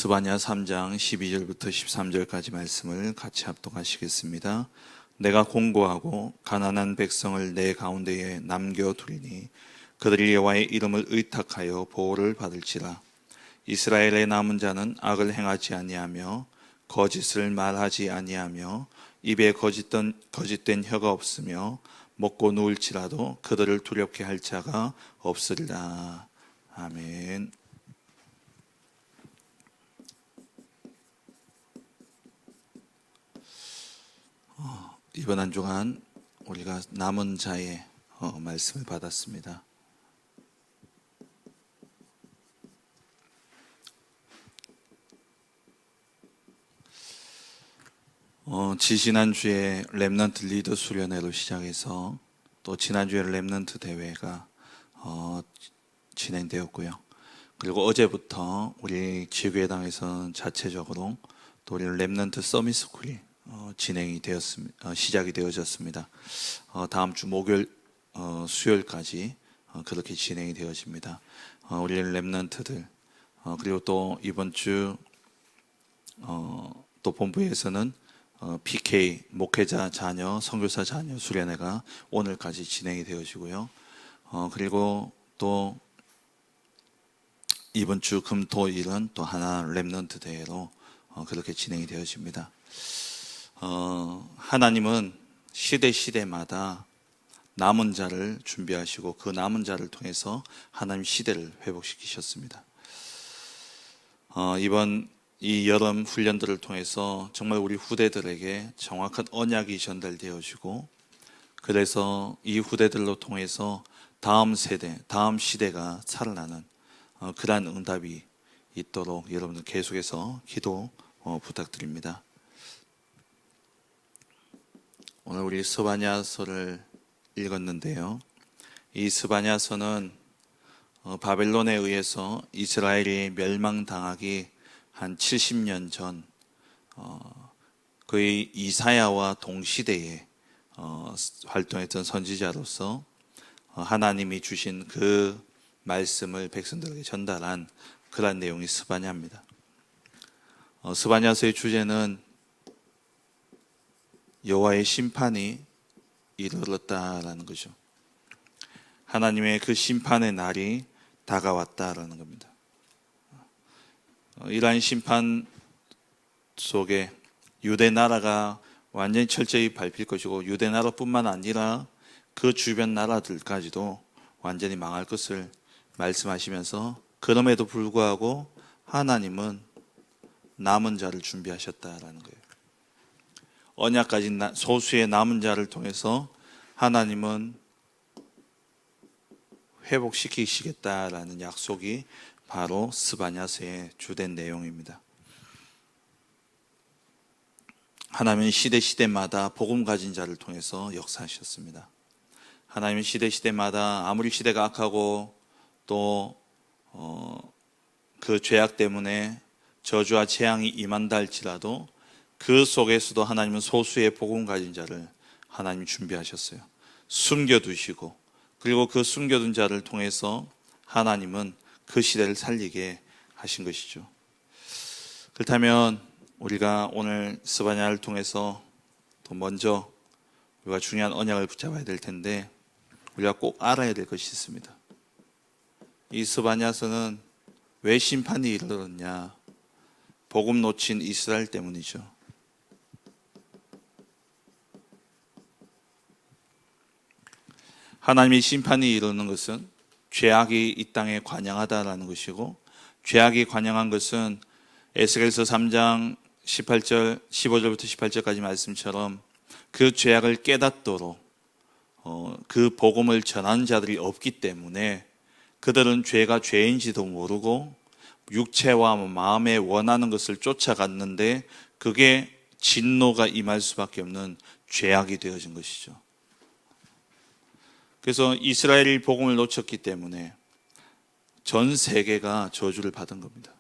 스바냐 3장 12절부터 13절까지 말씀을 같이 합독하시겠습니다. 내가 공고하고 가난한 백성을 내 가운데에 남겨두리니 그들이 여호와의 이름을 의탁하여 보호를 받을지라. 이스라엘의 남은 자는 악을 행하지 아니하며 거짓을 말하지 아니하며 입에 거짓된 혀가 없으며 먹고 누울지라도 그들을 두렵게 할 자가 없으리라. 아멘. 이번 한 주간 우리가 남은 자의 말씀을 받았습니다. 지난주에 렘넌트 리더 수련회로 시작해서 또 지난주에 렘넌트 대회가 진행되었고요. 그리고 어제부터 우리 지교회당에서는 자체적으로 또 우리 렘넌트 서밋 스쿨이 시작이 되어졌습니다. 다음 주 목요일, 수요일까지 그렇게 진행이 되어집니다. 우리 렘넌트들 그리고 또 이번 주 또 본부에서는 PK 목회자 자녀, 선교사 자녀 수련회가 오늘까지 진행이 되어지고요. 그리고 또 이번 주 금, 토, 일은 또 하나 렘넌트 대회로 그렇게 진행이 되어집니다. 하나님은 시대마다 남은 자를 준비하시고 그 남은 자를 통해서 하나님 시대를 회복시키셨습니다. 이번 이 여름 훈련들을 통해서 정말 우리 후대들에게 정확한 언약이 전달되어지고 그래서 이 후대들로 통해서 다음 세대, 다음 시대가 살아나는 그러한 응답이 있도록 여러분들 계속해서 기도 부탁드립니다. 오늘 우리 스바냐서를 읽었는데요. 이 스바냐서는 바벨론에 의해서 이스라엘이 멸망당하기 한 70년 전 거의 이사야와 동시대에 활동했던 선지자로서 하나님이 주신 그 말씀을 백성들에게 전달한 그런 내용이 스바냐입니다. 스바냐서의 주제는 여호와의 심판이 이르렀다라는 거죠. 하나님의 그 심판의 날이 다가왔다라는 겁니다. 이러한 심판 속에 유대 나라가 완전히 철저히 밟힐 것이고 유대 나라뿐만 아니라 그 주변 나라들까지도 완전히 망할 것을 말씀하시면서 그럼에도 불구하고 하나님은 남은 자를 준비하셨다라는 거예요. 언약까지 소수의 남은 자를 통해서 하나님은 회복시키시겠다라는 약속이 바로 스바냐서의 주된 내용입니다. 하나님은 시대마다 복음 가진 자를 통해서 역사하셨습니다. 하나님은 시대마다 아무리 시대가 악하고 또 그 죄악 때문에 저주와 재앙이 임한다 할지라도 그 속에서도 하나님은 소수의 복음 가진 자를 하나님이 준비하셨어요. 숨겨두시고 그리고 그 숨겨둔 자를 통해서 하나님은 그 시대를 살리게 하신 것이죠. 그렇다면 우리가 오늘 스바냐를 통해서 또 먼저 우리가 중요한 언약을 붙잡아야 될 텐데 우리가 꼭 알아야 될 것이 있습니다. 이 스바냐서는 왜 심판이 이르렀냐? 복음 놓친 이스라엘 때문이죠. 하나님의 심판이 이르는 것은 죄악이 이 땅에 관영하다라는 것이고 죄악이 관영한 것은 에스겔서 3장 15절부터 18절까지 말씀처럼 그 죄악을 깨닫도록 그 복음을 전하는 자들이 없기 때문에 그들은 죄가 죄인지도 모르고 육체와 마음에 원하는 것을 쫓아갔는데 그게 진노가 임할 수밖에 없는 죄악이 되어진 것이죠. 그래서 이스라엘이 복음을 놓쳤기 때문에 전 세계가 저주를 받은 겁니다.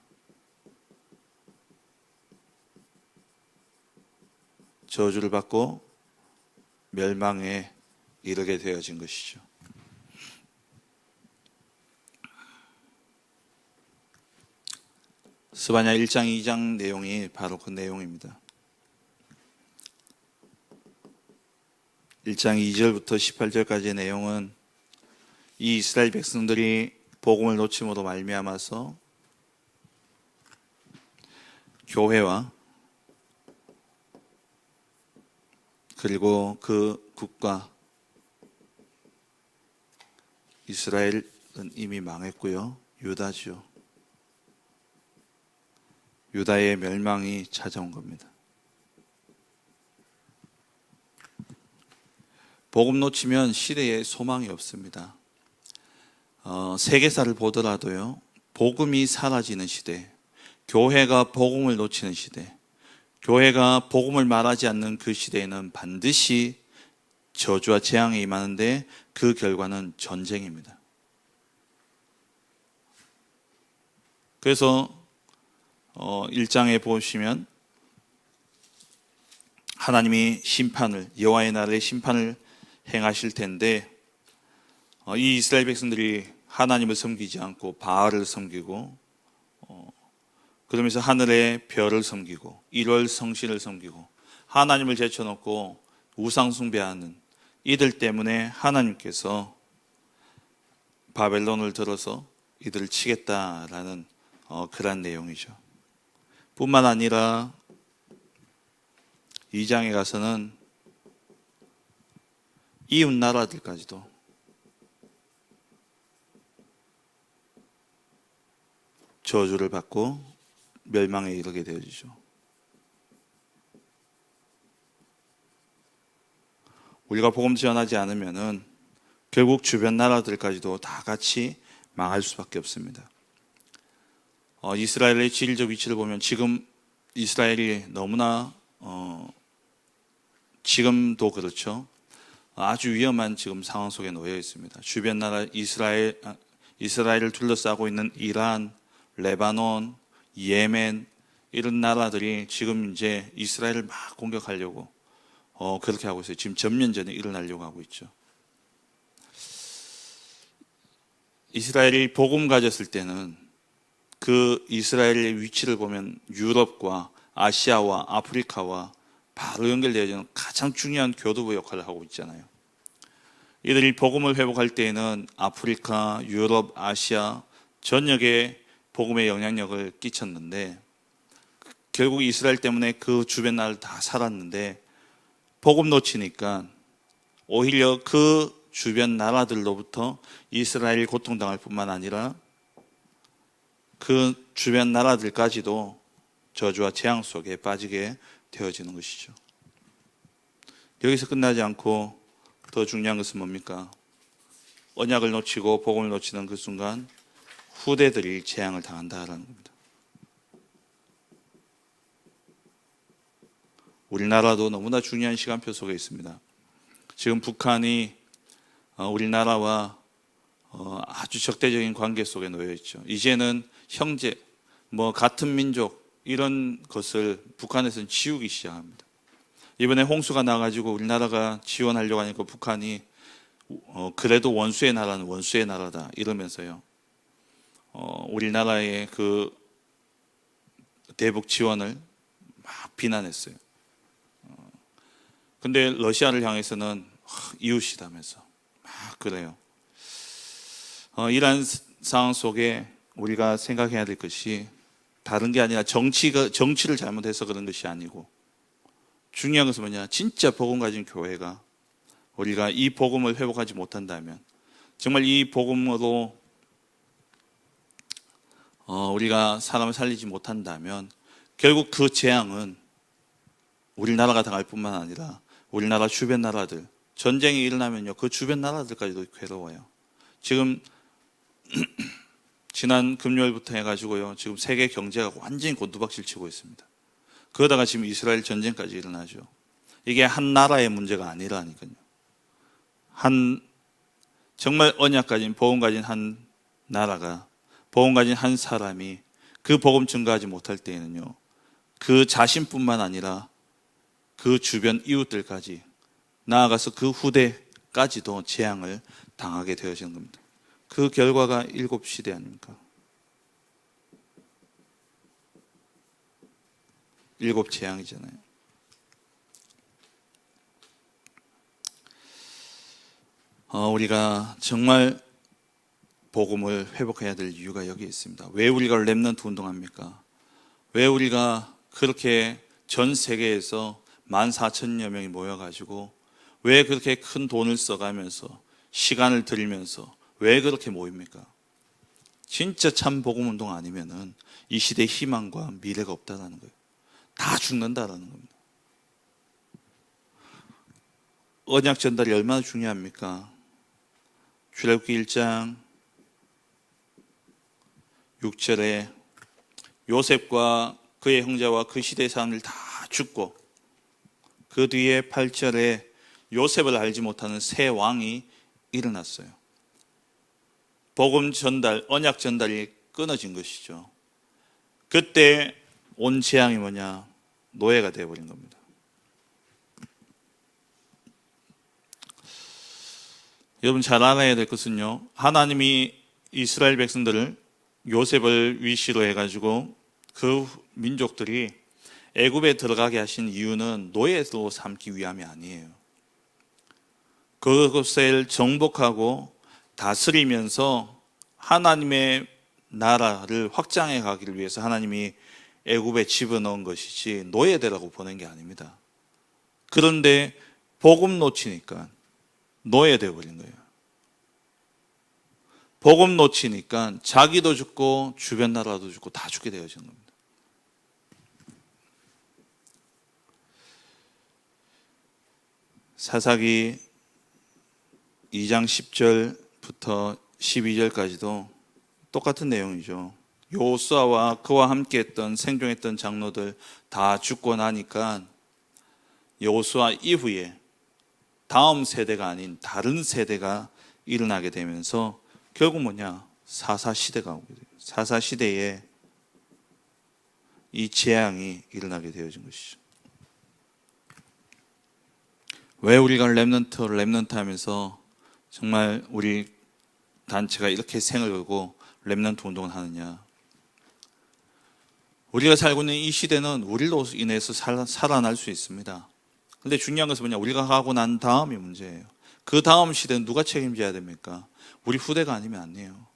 저주를 받고 멸망에 이르게 되어진 것이죠. 스바냐 1장 2장 내용이 바로 그 내용입니다. 1장 2절부터 18절까지의 내용은 이 이스라엘 백성들이 복음을 놓침으로 말미암아서 교회와 그리고 그 국가 이스라엘은 이미 망했고요. 유다죠. 유다의 멸망이 찾아온 겁니다. 복음 놓치면 시대에 소망이 없습니다. 세계사를 보더라도요, 복음이 사라지는 시대, 교회가 복음을 놓치는 시대, 교회가 복음을 말하지 않는 그 시대에는 반드시 저주와 재앙이 임하는데 그 결과는 전쟁입니다. 그래서 1장에 보시면 하나님이 심판을, 여호와의 날에 심판을 행하실 텐데 이 이스라엘 백성들이 하나님을 섬기지 않고 바알을 섬기고 그러면서 하늘의 별을 섬기고 1월 성신을 섬기고 하나님을 제쳐놓고 우상 숭배하는 이들 때문에 하나님께서 바벨론을 들어서 이들을 치겠다라는 그런 내용이죠. 뿐만 아니라 2장에 가서는 이웃 나라들까지도 저주를 받고 멸망에 이르게 되어지죠. 우리가 복음 전하지 않으면은 결국 주변 나라들까지도 다 같이 망할 수밖에 없습니다. 이스라엘의 지리적 위치를 보면 지금 이스라엘이 너무나 지금도 그렇죠. 아주 위험한 지금 상황 속에 놓여 있습니다. 주변 나라 이스라엘을 둘러싸고 있는 이란, 레바논, 예멘 이런 나라들이 지금 이제 이스라엘을 막 공격하려고 그렇게 하고 있어요. 지금 전면전이 일어나려고 하고 있죠. 이스라엘이 복음 가졌을 때는 그 이스라엘의 위치를 보면 유럽과 아시아와 아프리카와 바로 연결되어지는 가장 중요한 교두보 역할을 하고 있잖아요. 이들이 복음을 회복할 때에는 아프리카, 유럽, 아시아 전역에 복음의 영향력을 끼쳤는데 결국 이스라엘 때문에 그 주변 나라를 다 살았는데 복음 놓치니까 오히려 그 주변 나라들로부터 이스라엘이 고통당할 뿐만 아니라 그 주변 나라들까지도 저주와 재앙 속에 빠지게 되어지는 것이죠. 여기서 끝나지 않고 더 중요한 것은 뭡니까? 언약을 놓치고 복음을 놓치는 그 순간 후대들이 재앙을 당한다라는 겁니다. 우리나라도 너무나 중요한 시간표 속에 있습니다. 지금 북한이 우리나라와 아주 적대적인 관계 속에 놓여 있죠. 이제는 형제, 같은 민족 이런 것을 북한에서는 지우기 시작합니다. 이번에 홍수가 나가지고 우리나라가 지원하려고 하니까 북한이 그래도 원수의 나라는 원수의 나라다 이러면서요. 우리나라의 그 대북 지원을 막 비난했어요. 근데 러시아를 향해서는 이웃이다면서 막 그래요. 이러한 상황 속에 우리가 생각해야 될 것이 다른 게 아니라 정치를 잘못해서 그런 것이 아니고 중요한 것은 뭐냐? 진짜 복음 가진 교회가 우리가 이 복음을 회복하지 못한다면 정말 이 복음으로 우리가 사람을 살리지 못한다면 결국 그 재앙은 우리나라가 당할 뿐만 아니라 우리나라 주변 나라들 전쟁이 일어나면요 그 주변 나라들까지도 괴로워요. 지금 지난 금요일부터 해가지고요 지금 세계 경제가 완전히 곤두박질 치고 있습니다. 그러다가 지금 이스라엘 전쟁까지 일어나죠. 이게 한 나라의 문제가 아니라니까요. 정말 언약 가진 복음 가진 한 나라가 복음 가진 한 사람이 그 복음 증거하지 못할 때에는요 그 자신뿐만 아니라 그 주변 이웃들까지 나아가서 그 후대까지도 재앙을 당하게 되어지는 겁니다. 그 결과가 7시대 아닙니까? 일곱 재앙이잖아요. 우리가 정말 복음을 회복해야 될 이유가 여기 있습니다. 왜 우리가 렘넌트 운동합니까? 왜 우리가 그렇게 전 세계에서 14,000여 명이 모여가지고 왜 그렇게 큰 돈을 써가면서 시간을 들이면서 왜 그렇게 모입니까? 진짜 참 복음 운동 아니면은 이 시대에 희망과 미래가 없다라는 거예요. 다 죽는다라는 겁니다. 언약 전달이 얼마나 중요합니까? 출애굽기 1장 6절에 요셉과 그의 형제와 그 시대의 사람들 다 죽고, 그 뒤에 8절에 요셉을 알지 못하는 새 왕이 일어났어요. 복음 전달, 언약 전달이 끊어진 것이죠. 그때 온 재앙이 뭐냐? 노예가 되어버린 겁니다. 여러분 잘 알아야 될 것은요, 하나님이 이스라엘 백성들을 요셉을 위시로 해가지고 그 민족들이 애굽에 들어가게 하신 이유는 노예로 삼기 위함이 아니에요. 그것을 정복하고 다스리면서 하나님의 나라를 확장해 가기를 위해서 하나님이 애굽에 집어넣은 것이지 노예되라고 보낸 게 아닙니다. 그런데 복음 놓치니까 노예되어 버린 거예요. 복음 놓치니까 자기도 죽고 주변 나라도 죽고 다 죽게 되어진 겁니다. 사사기 2장 10절부터 12절까지도 똑같은 내용이죠. 여호수아와 그와 함께했던 생존했던 장로들 다 죽고 나니까 여호수아 이후에 다음 세대가 아닌 다른 세대가 일어나게 되면서 결국 뭐냐? 사사시대가 오게 돼요. 사사시대에 이 재앙이 일어나게 되어진 것이죠. 왜 우리가 렘넌트 하면서 정말 우리 단체가 이렇게 생을 걸고 렘넌트 운동을 하느냐? 우리가 살고 있는 이 시대는 우리로 인해서 살아날 수 있습니다. 근데 중요한 것은 뭐냐? 우리가 가고 난 다음이 문제예요. 그 다음 시대는 누가 책임져야 됩니까? 우리 후대가 아니면 안 돼요.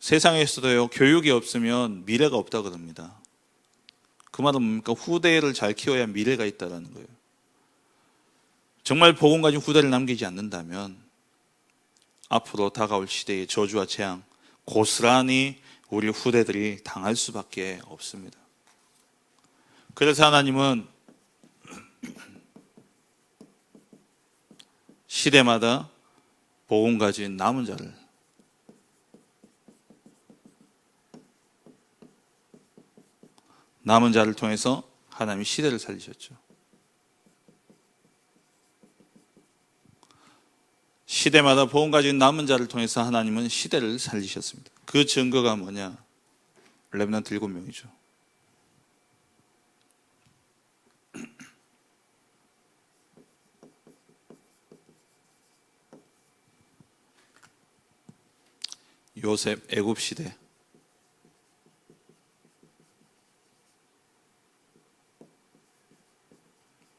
세상에서도요, 교육이 없으면 미래가 없다고 그럽니다. 그 말은 뭡니까? 후대를 잘 키워야 미래가 있다는 거예요. 정말 복음 가진 후대를 남기지 않는다면 앞으로 다가올 시대의 저주와 재앙 고스란히 우리 후대들이 당할 수밖에 없습니다. 그래서 하나님은 시대마다 복음 가진 남은 자를 통해서 하나님이 시대를 살리셨죠. 시대마다 복음 가진 남은 자를 통해서 하나님은 시대를 살리셨습니다. 그 증거가 뭐냐? 렘넌트 7명이죠. 요셉 애굽 시대,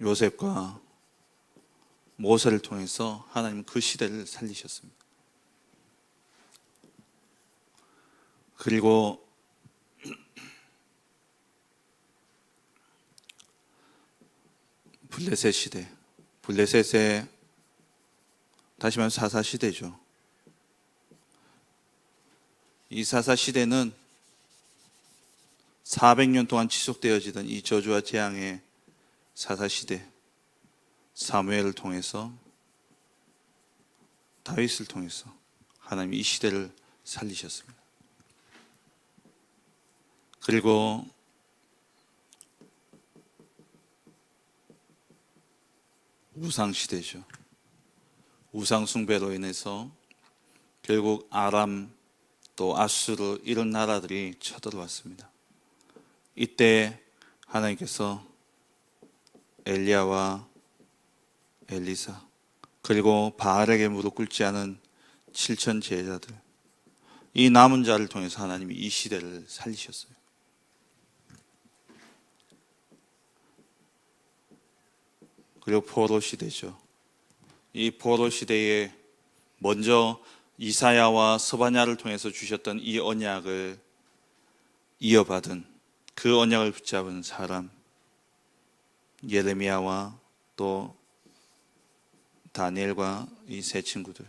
요셉과 모세를 통해서 하나님은 그 시대를 살리셨습니다. 그리고 블레셋 시대, 블레셋의 다시 말해서 사사 시대죠. 이 사사 시대는 400년 동안 지속되어지던 이 저주와 재앙의 사사 시대, 사무엘을 통해서, 다윗을 통해서 하나님이 이 시대를 살리셨습니다. 그리고 우상 시대죠. 우상 숭배로 인해서 결국 아람 또 아수르 이런 나라들이 쳐들어왔습니다. 이때 하나님께서 엘리야와 엘리사 그리고 바알에게 무릎 꿇지 않은 7천 제자들, 이 남은 자를 통해서 하나님이 이 시대를 살리셨어요. 그리고 포로 시대죠. 이 포로 시대에 먼저 이사야와 스바냐를 통해서 주셨던 이 언약을 이어받은, 그 언약을 붙잡은 사람 예레미야와 또 다니엘과 이 세 친구들,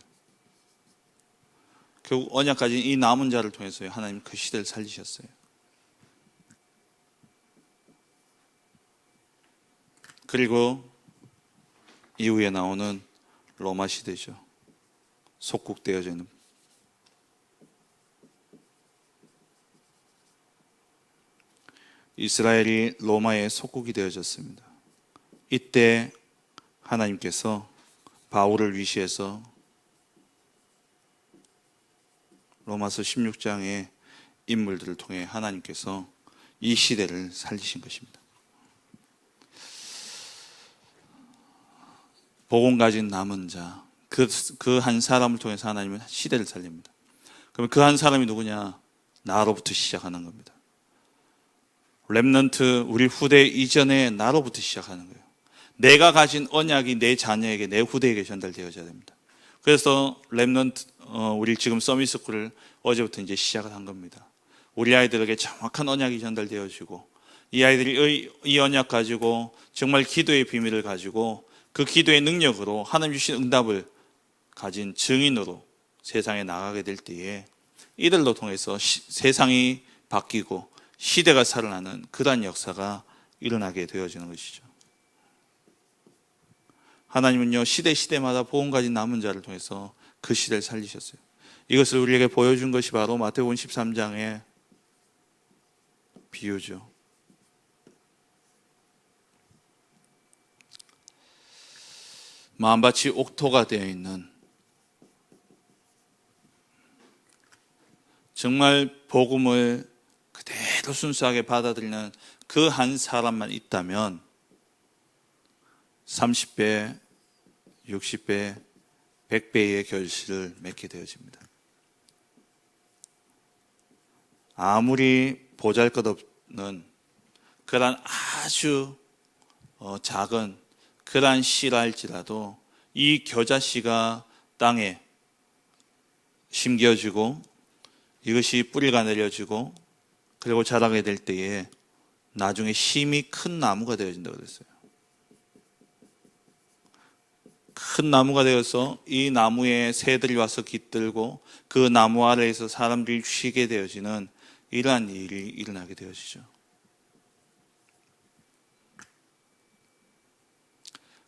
결국 언약 가진 이 남은 자를 통해서 하나님 그 시대를 살리셨어요. 그리고 이후에 나오는 로마 시대죠. 속국되어지는. 이스라엘이 로마의 속국이 되어졌습니다. 이때 하나님께서 바울을 위시해서 로마서 16장의 인물들을 통해 하나님께서 이 시대를 살리신 것입니다. 복음 가진 남은 자, 그 한 사람을 통해서 하나님은 시대를 살립니다. 그러면 그 한 사람이 누구냐? 나로부터 시작하는 겁니다. 렘넌트, 우리 후대 이전에 나로부터 시작하는 거예요. 내가 가진 언약이 내 자녀에게, 내 후대에게 전달되어져야 됩니다. 그래서 렘넌트, 우리 지금 서밋스쿨을 어제부터 이제 시작을 한 겁니다. 우리 아이들에게 정확한 언약이 전달되어지고, 이 아이들이 이 언약 가지고 정말 기도의 비밀을 가지고 그 기도의 능력으로 하나님 주신 응답을 가진 증인으로 세상에 나가게 될 때에 이들로 통해서 세상이 바뀌고 시대가 살아나는 그러한 역사가 일어나게 되어지는 것이죠. 하나님은요, 시대마다 복음 가진 남은 자를 통해서 그 시대를 살리셨어요. 이것을 우리에게 보여준 것이 바로 마태복음 13장의 비유죠. 마음밭이 옥토가 되어 있는, 정말 복음을 그대로 순수하게 받아들이는 그 한 사람만 있다면 30배, 60배, 100배의 결실을 맺게 되어집니다. 아무리 보잘것없는 그런 아주 작은 그러한 씨라 할지라도 이 겨자씨가 땅에 심겨지고 이것이 뿌리가 내려지고 그리고 자라게 될 때에 나중에 힘이 큰 나무가 되어진다고 그랬어요. 큰 나무가 되어서 이 나무에 새들이 와서 깃들고 그 나무 아래에서 사람들이 쉬게 되어지는 이러한 일이 일어나게 되어지죠.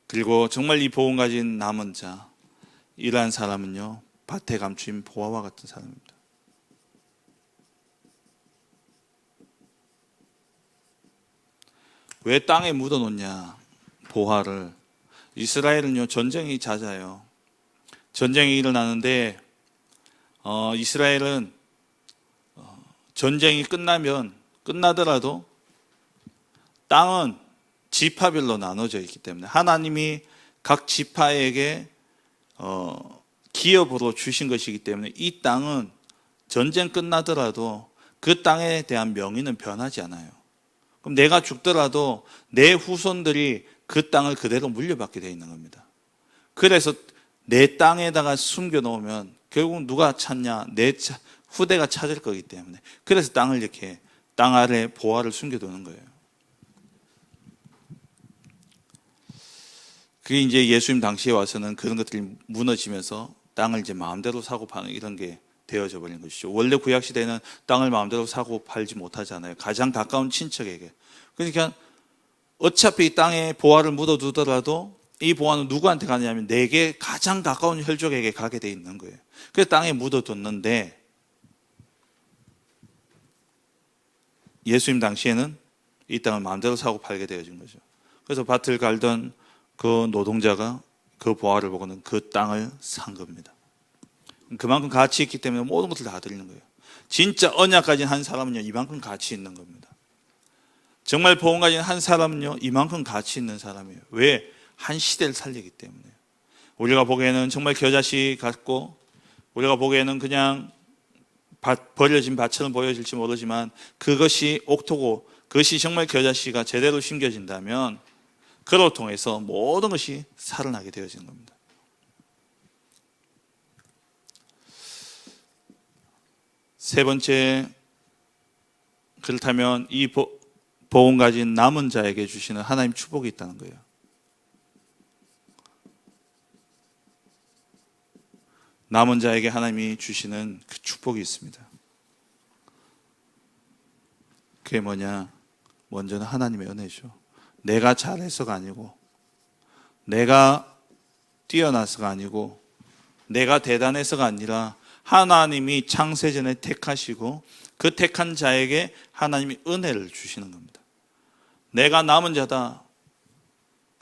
그리고 정말 이 복음 가진 남은 자, 이러한 사람은요, 밭에 감추인 보화와 같은 사람입니다. 왜 땅에 묻어놓냐? 보화를. 이스라엘은요, 전쟁이 잦아요. 전쟁이 일어나는데 이스라엘은 전쟁이 끝나더라도 땅은 지파별로 나눠져 있기 때문에 하나님이 각 지파에게 기업으로 주신 것이기 때문에 이 땅은 전쟁 끝나더라도 그 땅에 대한 명의는 변하지 않아요. 그럼 내가 죽더라도 내 후손들이 그 땅을 그대로 물려받게 되어 있는 겁니다. 그래서 내 땅에다가 숨겨 놓으면 결국 누가 찾냐? 내 후대가 찾을 거기 때문에. 그래서 땅을 이렇게 땅 아래 보화를 숨겨두는 거예요. 그게 이제 예수님 당시에 와서는 그런 것들이 무너지면서 땅을 이제 마음대로 사고 파는 이런 게 되어져 버린 것이죠. 원래 구약 시대는 땅을 마음대로 사고 팔지 못하잖아요. 가장 가까운 친척에게. 그러니까 어차피 이 땅에 보화를 묻어두더라도 이 보화는 누구한테 가냐면 내게 가장 가까운 혈족에게 가게 돼 있는 거예요. 그래서 땅에 묻어뒀는데 예수님 당시에는 이 땅을 마음대로 사고 팔게 되어진 거죠. 그래서 밭을 갈던 그 노동자가 그 보화를 보고는 그 땅을 산 겁니다. 그만큼 가치 있기 때문에 모든 것을 다 드리는 거예요. 진짜 언약 가진 한 사람은요, 이만큼 가치 있는 겁니다. 정말 복음 가진 한 사람은요, 이만큼 가치 있는 사람이에요. 왜? 한 시대를 살리기 때문에. 우리가 보기에는 정말 겨자씨 같고 우리가 보기에는 그냥 버려진 밭처럼 보여질지 모르지만 그것이 옥토고 그것이 정말 겨자씨가 제대로 심겨진다면 그로 통해서 모든 것이 살아나게 되어지는 겁니다. 세 번째, 그렇다면 이 복음 가진 남은 자에게 주시는 하나님 축복이 있다는 거예요. 남은 자에게 하나님이 주시는 그 축복이 있습니다. 그게 뭐냐? 먼저는 하나님의 은혜죠. 내가 잘해서가 아니고, 내가 뛰어나서가 아니고, 내가 대단해서가 아니라 하나님이 창세전에 택하시고 그 택한 자에게 하나님이 은혜를 주시는 겁니다. 내가 남은 자다,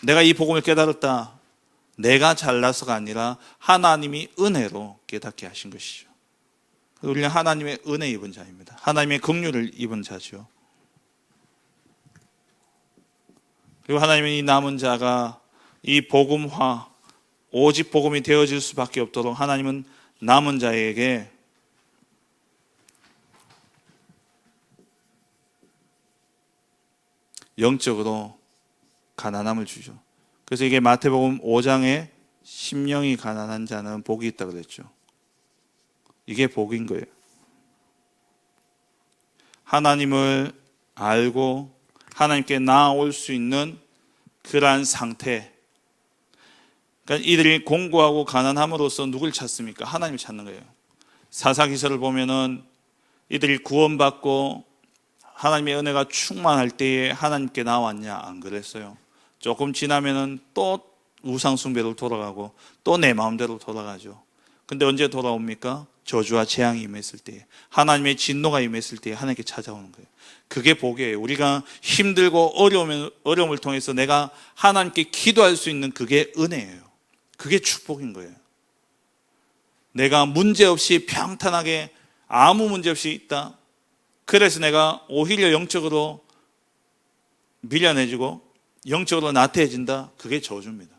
내가 이 복음을 깨달았다, 내가 잘나서가 아니라 하나님이 은혜로 깨닫게 하신 것이죠. 우리는 하나님의 은혜 입은 자입니다. 하나님의 긍휼을 입은 자죠. 그리고 하나님의 이 남은 자가 이 복음화, 오직 복음이 되어질 수밖에 없도록 하나님은 남은 자에게 영적으로 가난함을 주죠. 그래서 이게 마태복음 5장에 심령이 가난한 자는 복이 있다고 그랬죠. 이게 복인 거예요. 하나님을 알고 하나님께 나아올 수 있는 그러한 상태. 그러니까 이들이 공고하고 가난함으로써 누굴 찾습니까? 하나님을 찾는 거예요. 사사기서를 보면은 이들이 구원받고 하나님의 은혜가 충만할 때에 하나님께 나왔냐? 안 그랬어요. 조금 지나면은 또 우상숭배로 돌아가고 또 내 마음대로 돌아가죠. 근데 언제 돌아옵니까? 저주와 재앙이 임했을 때, 하나님의 진노가 임했을 때 하나님께 찾아오는 거예요. 그게 복이에요. 우리가 힘들고 어려움을 통해서 내가 하나님께 기도할 수 있는 그게 은혜예요. 그게 축복인 거예요. 내가 문제없이 평탄하게 아무 문제 없이 있다. 그래서 내가 오히려 영적으로 밀려내지고 영적으로 나태해진다. 그게 저주입니다.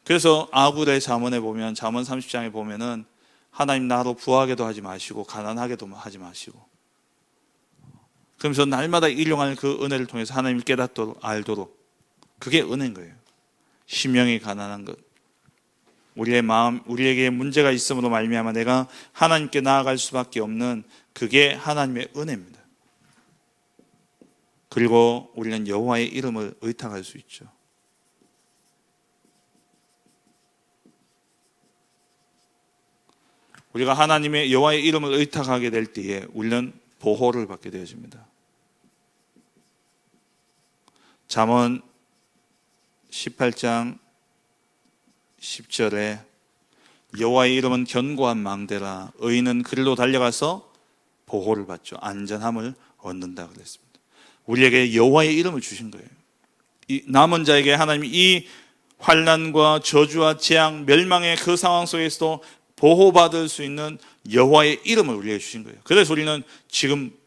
그래서 아굴의 잠언에 보면, 잠언 30장에 보면은 하나님 나로 부하게도 하지 마시고 가난하게도 하지 마시고, 그러면서 날마다 일용할 그 은혜를 통해서 하나님을 깨닫도록 알도록, 그게 은혜인 거예요. 심령이 가난한 것, 우리의 마음, 우리에게 문제가 있음으로 말미암아 내가 하나님께 나아갈 수밖에 없는 그게 하나님의 은혜입니다. 그리고 우리는 여호와의 이름을 의탁할 수 있죠. 우리가 하나님의 여호와의 이름을 의탁하게 될 때에 우리는 보호를 받게 되어집니다. 잠언 18장 10절에 여호와의 이름은 견고한 망대라, 의인은 그리로 달려가서 보호를 받죠. 안전함을 얻는다 그랬습니다. 우리에게 여호와의 이름을 주신 거예요. 이 남은 자에게 하나님이 이 환난과 저주와 재앙, 멸망의 그 상황 속에서도 보호받을 수 있는 여호와의 이름을 우리에게 주신 거예요. 그래서 우리는 지금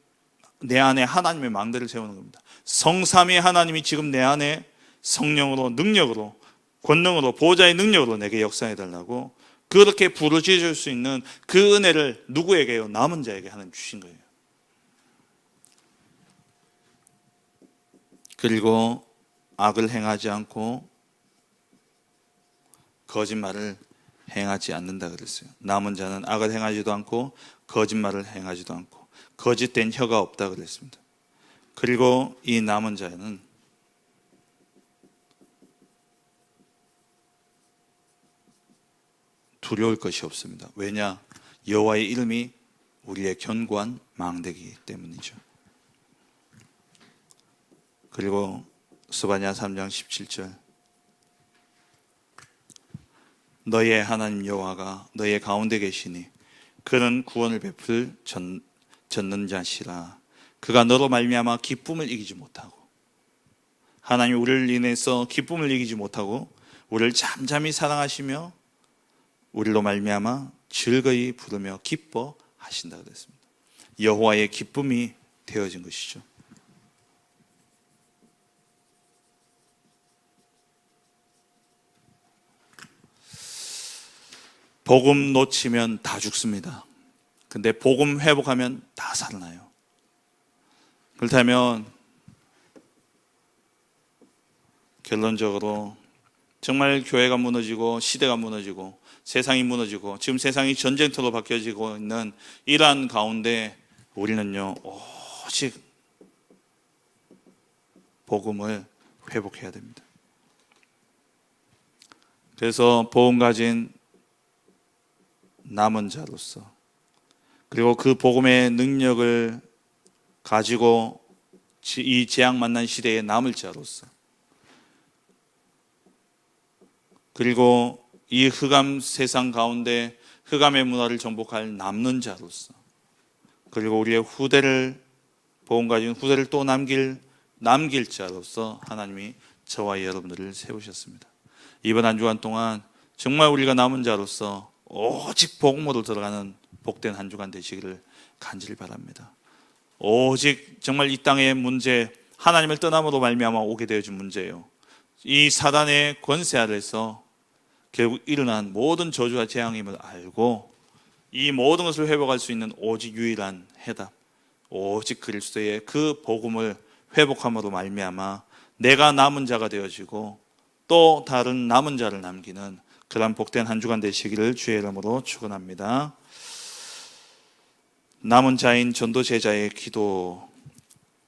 내 안에 하나님의 망대를 세우는 겁니다. 성삼위 하나님이 지금 내 안에 성령으로, 능력으로, 권능으로, 보호자의 능력으로 내게 역사해달라고 그렇게 부르짖을 수 있는 그 은혜를 누구에게요? 남은 자에게 하나님 주신 거예요. 그리고 악을 행하지 않고 거짓말을 행하지 않는다 그랬어요. 남은 자는 악을 행하지도 않고 거짓말을 행하지도 않고 거짓된 혀가 없다 그랬습니다. 그리고 이 남은 자는 두려울 것이 없습니다. 왜냐? 여호와의 이름이 우리의 견고한 망대이기 때문이죠. 그리고 스바냐 3장 17절, 너의 하나님 여호와가 너의 가운데 계시니 그는 구원을 베풀 전능자시라. 그가 너로 말미암아 기쁨을 이기지 못하고, 하나님이 우리를 인해서 기쁨을 이기지 못하고 우리를 잠잠히 사랑하시며 우리로 말미암아 즐거이 부르며 기뻐하신다 그랬습니다. 여호와의 기쁨이 되어진 것이죠. 복음 놓치면 다 죽습니다. 근데 복음 회복하면 다 살아나요. 그렇다면 결론적으로 정말 교회가 무너지고 시대가 무너지고 세상이 무너지고 지금 세상이 전쟁터로 바뀌어지고 있는 이러한 가운데 우리는요 오직 복음을 회복해야 됩니다. 그래서 복음 가진 남은 자로서 그리고 그 복음의 능력을 가지고 이 재앙 만난 시대에 남을 자로서 그리고 이 흑암 세상 가운데 흑암의 문화를 정복할 남는 자로서 그리고 우리의 후대를 복음 가진 후대를 또 남길 자로서 하나님이 저와 여러분들을 세우셨습니다. 이번 한 주간 동안 정말 우리가 남은 자로서 오직 복음으로 들어가는 복된 한 주간 되시기를 간절히 바랍니다. 오직 정말 이 땅의 문제, 하나님을 떠남으로 말미암아 오게 되어진 문제예요. 이 사단의 권세 아래서 결국 일어난 모든 저주와 재앙임을 알고 이 모든 것을 회복할 수 있는 오직 유일한 해답, 오직 그리스도의 그 복음을 회복함으로 말미암아 내가 남은 자가 되어지고 또 다른 남은 자를 남기는 그런 복된 한 주간 되시기를 주의 이름으로 축원합니다. 남은 자인 전도 제자의 기도,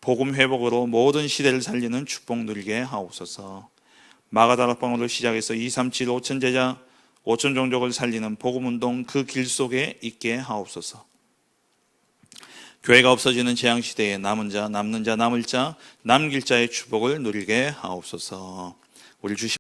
복음 회복으로 모든 시대를 살리는 축복 누리게 하옵소서. 마가다락방으로 시작해서 237 5천 제자 5천 종족을 살리는 복음운동 그 길 속에 있게 하옵소서. 교회가 없어지는 재앙시대에 남은 자, 남는 자, 남을 자, 남길 자의 축복을 누리게 하옵소서. 우리 주신